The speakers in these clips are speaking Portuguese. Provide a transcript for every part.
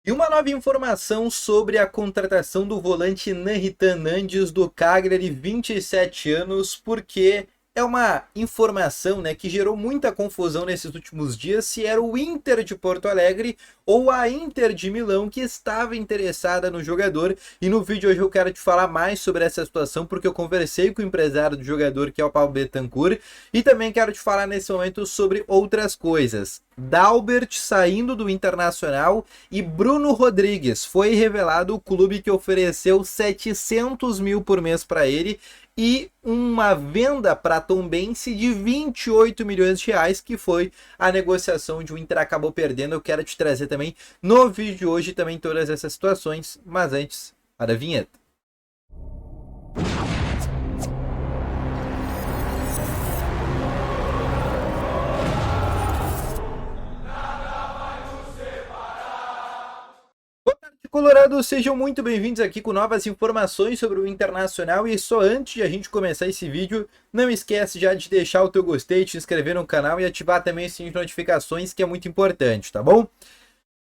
E uma nova informação sobre a contratação do volante Nanritan Nandes do Cagliari, 27 anos, porque é uma informação, né, que gerou muita confusão nesses últimos dias se era o Inter de Porto Alegre ou a Inter de Milão que estava interessada no jogador. E no vídeo hoje eu quero te falar mais sobre essa situação, porque eu conversei com o empresário do jogador, que é o Paulo Betancourt, e também quero te falar nesse momento sobre outras coisas. Dalbert saindo do Internacional e Bruno Rodrigues. Foi revelado o clube que ofereceu 700 mil por mês para ele e uma venda para Tombense de 28 milhões de reais, que foi a negociação onde o Inter acabou perdendo. Eu quero te trazer também no vídeo de hoje também todas essas situações, mas antes, para a vinheta. Colorado, sejam muito bem-vindos aqui com novas informações sobre o Internacional. E só antes de a gente começar esse vídeo, não esquece já de deixar o teu gostei, te inscrever no canal e ativar também o sininho de notificações, que é muito importante, tá bom?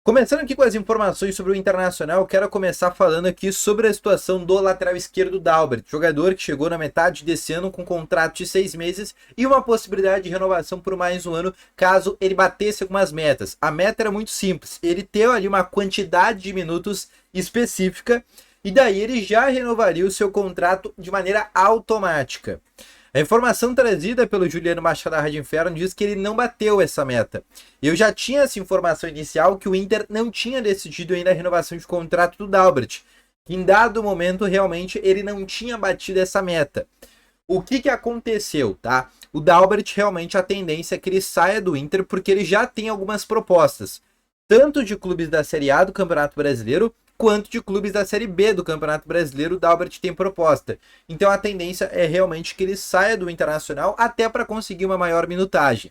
Começando aqui com as informações sobre o Internacional, eu quero começar falando aqui sobre a situação do lateral esquerdo Dalbert, jogador que chegou na metade desse ano com um contrato de 6 meses e uma possibilidade de renovação por mais um ano, caso ele batesse algumas metas. A meta era muito simples, ele ter ali uma quantidade de minutos específica e daí ele já renovaria o seu contrato de maneira automática. A informação trazida pelo Juliano Machado da Rádio Inferno diz que ele não bateu essa meta. Eu já tinha essa informação inicial que o Inter não tinha decidido ainda a renovação de contrato do Dalbert. Em dado momento, realmente, ele não tinha batido essa meta. O que aconteceu, tá? O Dalbert, realmente, a tendência é que ele saia do Inter porque ele já tem algumas propostas. Tanto de clubes da Série A do Campeonato Brasileiro, quanto de clubes da Série B do Campeonato Brasileiro, o Dalbert tem proposta. Então a tendência é realmente que ele saia do Internacional até para conseguir uma maior minutagem.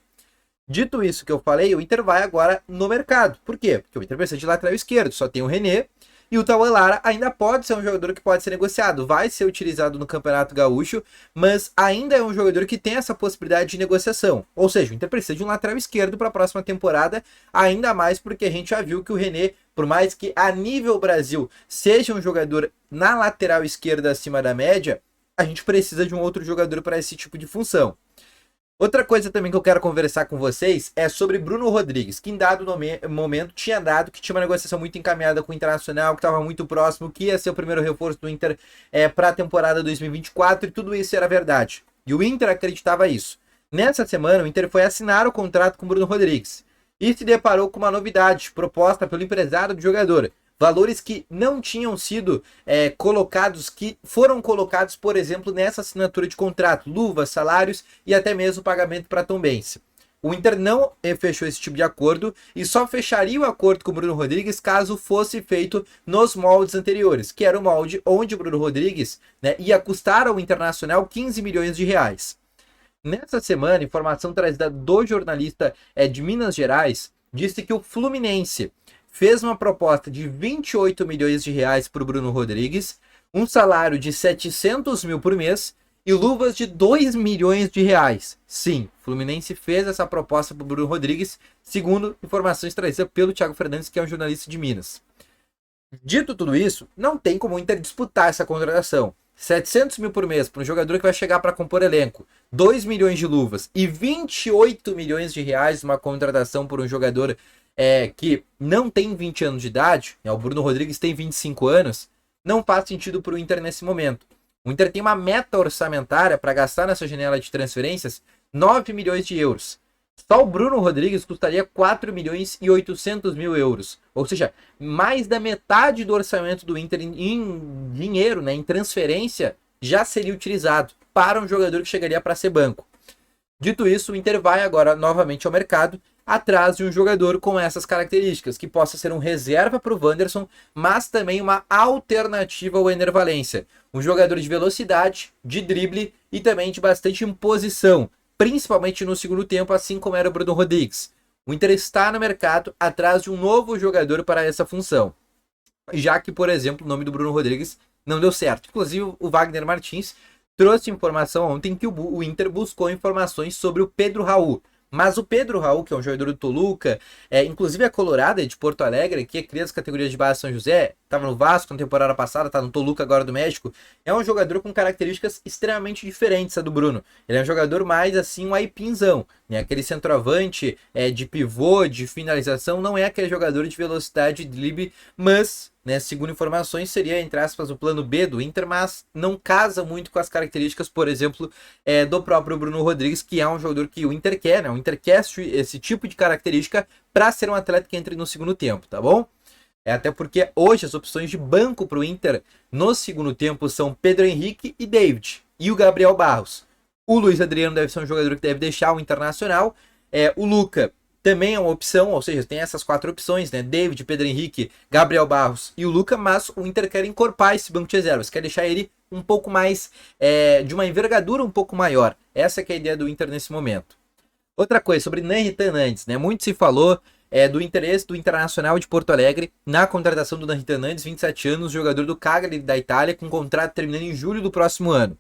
Dito isso que eu falei, o Inter vai agora no mercado. Por quê? Porque o Inter precisa de lateral esquerdo, só tem o René, e o Tauan Lara ainda pode ser um jogador que pode ser negociado, vai ser utilizado no Campeonato Gaúcho, mas ainda é um jogador que tem essa possibilidade de negociação. Ou seja, o Inter precisa de um lateral esquerdo para a próxima temporada, ainda mais porque a gente já viu que o René, por mais que a nível Brasil seja um jogador na lateral esquerda acima da média, a gente precisa de um outro jogador para esse tipo de função. Outra coisa também que eu quero conversar com vocês é sobre Bruno Rodrigues, que em dado momento tinha dado que tinha uma negociação muito encaminhada com o Internacional, que estava muito próximo, que ia ser o primeiro reforço do Inter para a temporada 2024, e tudo isso era verdade. E o Inter acreditava isso. Nessa semana, o Inter foi assinar o contrato com o Bruno Rodrigues e se deparou com uma novidade proposta pelo empresário do jogador. Valores que não tinham sido colocados, que foram colocados, por exemplo, nessa assinatura de contrato, luvas, salários e até mesmo pagamento para Tombense. O Inter não fechou esse tipo de acordo e só fecharia o acordo com o Bruno Rodrigues caso fosse feito nos moldes anteriores, que era o molde onde o Bruno Rodrigues, né, ia custar ao Internacional 15 milhões de reais. Nessa semana, informação trazida do jornalista de Minas Gerais, disse que o Fluminense fez uma proposta de 28 milhões de reais para o Bruno Rodrigues, um salário de 700 mil por mês e luvas de 2 milhões de reais. Sim, o Fluminense fez essa proposta para o Bruno Rodrigues, segundo informações trazidas pelo Thiago Fernandes, que é um jornalista de Minas. Dito tudo isso, não tem como o Inter disputar essa contratação. 700 mil por mês para um jogador que vai chegar para compor elenco, 2 milhões de luvas e 28 milhões de reais uma contratação por um jogador que não tem 20 anos de idade, o Bruno Rodrigues tem 25 anos, não faz sentido para o Inter nesse momento. O Inter tem uma meta orçamentária para gastar nessa janela de transferências 9 milhões de euros. Só o Bruno Rodrigues custaria 4 milhões e 800 mil euros. Ou seja, mais da metade do orçamento do Inter em dinheiro, né, em transferência, já seria utilizado para um jogador que chegaria para ser banco. Dito isso, o Inter vai agora novamente ao mercado, atrás de um jogador com essas características, que possa ser um reserva para o Wanderson, mas também uma alternativa ao Ener Valencia. Um jogador de velocidade, de drible e também de bastante imposição, principalmente no segundo tempo, assim como era o Bruno Rodrigues. O Inter está no mercado atrás de um novo jogador para essa função, já que, por exemplo, o nome do Bruno Rodrigues não deu certo. Inclusive, o Wagner Martins trouxe informação ontem que o Inter buscou informações sobre o Pedro Raul, Mas o Pedro Raul, que é um jogador do Toluca, inclusive a Colorado, é de Porto Alegre, que é cria das categorias de base São José, estava no Vasco na temporada passada, está no Toluca agora do México, é um jogador com características extremamente diferentes do Bruno. Ele é um jogador mais assim, um aipinzão, né? Aquele centroavante de pivô, de finalização, não é aquele jogador de velocidade, de drible, mas, né, segundo informações, seria, entre aspas, o plano B do Inter, mas não casa muito com as características, por exemplo, do próprio Bruno Rodrigues, que é um jogador que o Inter quer, né? O Inter quer esse tipo de característica para ser um atleta que entre no segundo tempo, tá bom? Até porque hoje as opções de banco para o Inter no segundo tempo são Pedro Henrique e David, e o Gabriel Barros. O Luiz Adriano deve ser um jogador que deve deixar o Internacional, o Luca também é uma opção, ou seja, tem essas 4 opções, né? David, Pedro Henrique, Gabriel Barros e o Luca, mas o Inter quer encorpar esse banco de reservas, quer deixar ele um pouco mais, de uma envergadura um pouco maior. Essa que é a ideia do Inter nesse momento. Outra coisa, sobre Nanry Hernandes, né? Muito se falou do interesse do Internacional de Porto Alegre na contratação do Nanry Hernandes, 27 anos, jogador do Cagliari da Itália, com contrato terminando em julho do próximo ano.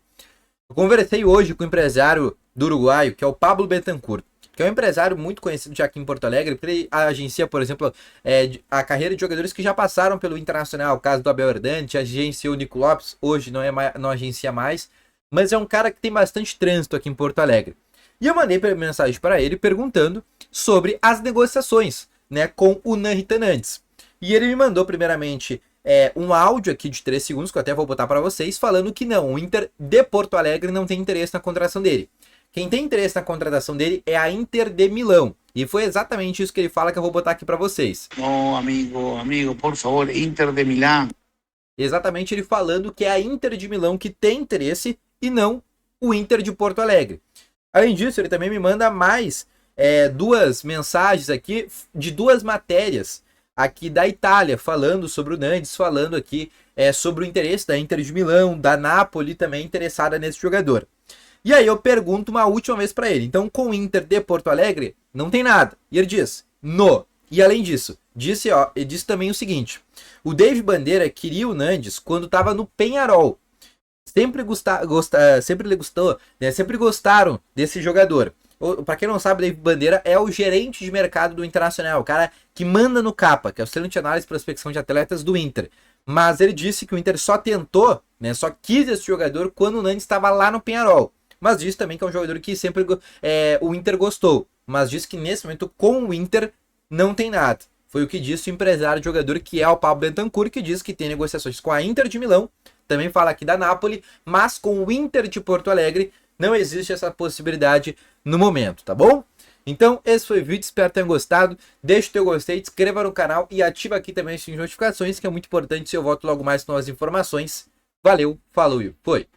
Eu conversei hoje com o empresário do uruguaio, que é o Pablo Betancur, que é um empresário muito conhecido já aqui em Porto Alegre, porque ele agencia, por exemplo, a carreira de jogadores que já passaram pelo Internacional, o caso do Abel Hernandes, agenciou o Nico Lopes, hoje não agencia mais, mas é um cara que tem bastante trânsito aqui em Porto Alegre. E eu mandei mensagem para ele perguntando sobre as negociações, né, com o Nanry Hernandes. E ele me mandou primeiramente um áudio aqui de 3 segundos, que eu até vou botar para vocês, falando que não, o Inter de Porto Alegre não tem interesse na contratação dele. Quem tem interesse na contratação dele é a Inter de Milão. E foi exatamente isso que ele fala que eu vou botar aqui para vocês. Não, amigo, por favor, Inter de Milão. Exatamente ele falando que é a Inter de Milão que tem interesse e não o Inter de Porto Alegre. Além disso, ele também me manda mais 2 mensagens aqui de 2 matérias aqui da Itália, falando sobre o Nandes, falando aqui sobre o interesse da Inter de Milão, da Napoli também interessada nesse jogador. E aí eu pergunto uma última vez para ele. Então, com o Inter de Porto Alegre, não tem nada. E ele diz, no. E além disso, ele disse também o seguinte. O David Bandeira queria o Nandes quando estava no Peñarol. Sempre gostaram desse jogador. Para quem não sabe, o David Bandeira é o gerente de mercado do Internacional. O cara que manda no CAPA, que é o Centro de Análise e Prospecção de Atletas do Inter. Mas ele disse que o Inter só tentou, né, só quis esse jogador quando o Nandes estava lá no Peñarol. Mas diz também que é um jogador que sempre o Inter gostou. Mas diz que nesse momento com o Inter não tem nada. Foi o que disse o empresário de jogador, que é o Pablo Betancur, que diz que tem negociações com a Inter de Milão. Também fala aqui da Napoli. Mas com o Inter de Porto Alegre não existe essa possibilidade no momento, tá bom? Então esse foi o vídeo, espero que tenham gostado. Deixa o teu gostei, se inscreva no canal e ativa aqui também as notificações, que é muito importante se eu volto logo mais com novas informações. Valeu, falou e foi!